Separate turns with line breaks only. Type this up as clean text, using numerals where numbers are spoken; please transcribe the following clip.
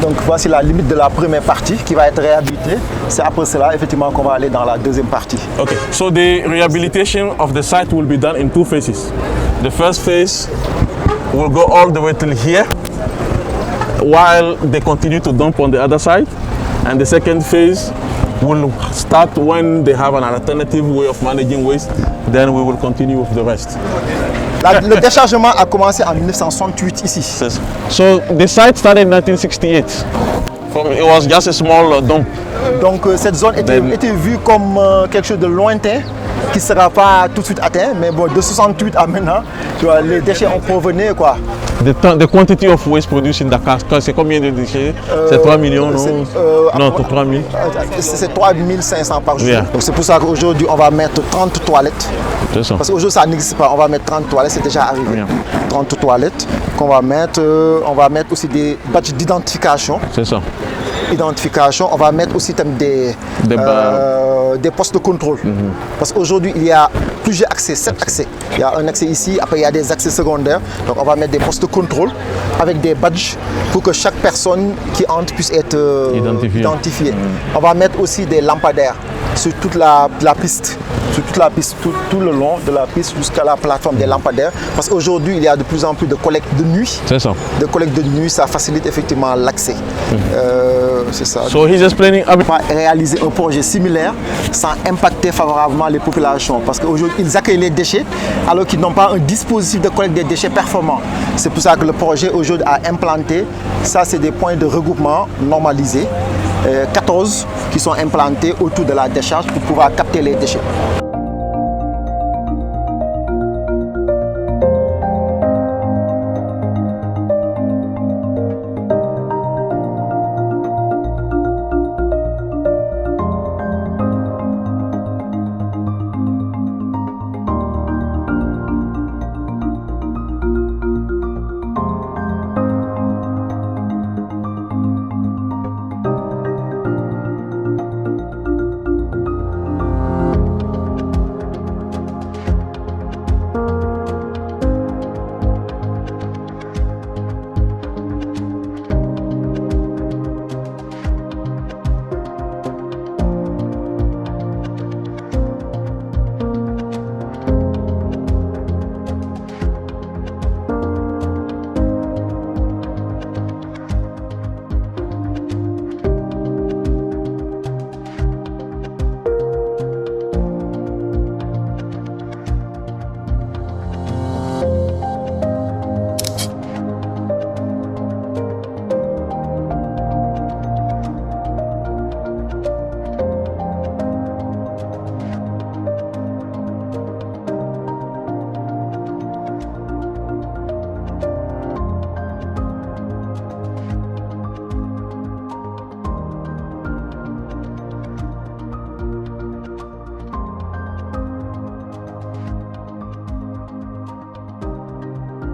Donc voici la limite de la première partie qui va être réhabilitée. C'est après cela effectivement qu'on va aller dans la deuxième partie.
Okay, so the rehabilitation of the site will be done in two phases. The first phase will go all the way till here while they continue to dump on the other side, and the second phase will start when they have an alternative way of managing waste. Then we will continue with the rest.
Le déchargement a commencé en 1968 ici.
So the site started in 1968. It was just a small dump.
Donc cette zone était vue comme quelque chose de lointain qui ne sera pas tout de suite atteint, mais bon, de 68 à maintenant, tu vois, les déchets ont provenaient quoi.
The quantity of waste produced in Dakar, c'est combien de déchets? C'est 3 millions, non? Non, 3 000.
C'est 3 500 par jour.
Yeah.
Donc c'est pour ça qu'aujourd'hui, on va mettre 30 toilettes.
C'est ça.
Parce qu'aujourd'hui, ça n'existe pas. On va mettre 30 toilettes, c'est déjà arrivé.
Yeah.
30 toilettes qu'on va mettre. On va mettre aussi des badges d'identification.
C'est ça.
On va mettre aussi des postes de contrôle. Parce qu'aujourd'hui, il y a plusieurs accès, 7 accès. Il y a un accès ici, après il y a des accès secondaires. Donc on va mettre des postes de contrôle avec des badges pour que chaque personne qui entre puisse être identifiée. On va mettre aussi des lampadaires sur toute la piste. Sur toute la piste, tout le long de la piste jusqu'à la plateforme des lampadaires. Parce qu'aujourd'hui, il y a de plus en plus de collectes de nuit.
C'est ça.
De collectes de nuit, ça facilite effectivement l'accès. C'est ça.
So he's explaining
réaliser un projet similaire sans impacter favorablement les populations. Parce qu'aujourd'hui, ils accueillent les déchets alors qu'ils n'ont pas un dispositif de collecte des déchets performant. C'est pour ça que le projet aujourd'hui a implanté, ça c'est des points de regroupement normalisés. 14 qui sont implantés autour de la décharge pour pouvoir capter les déchets.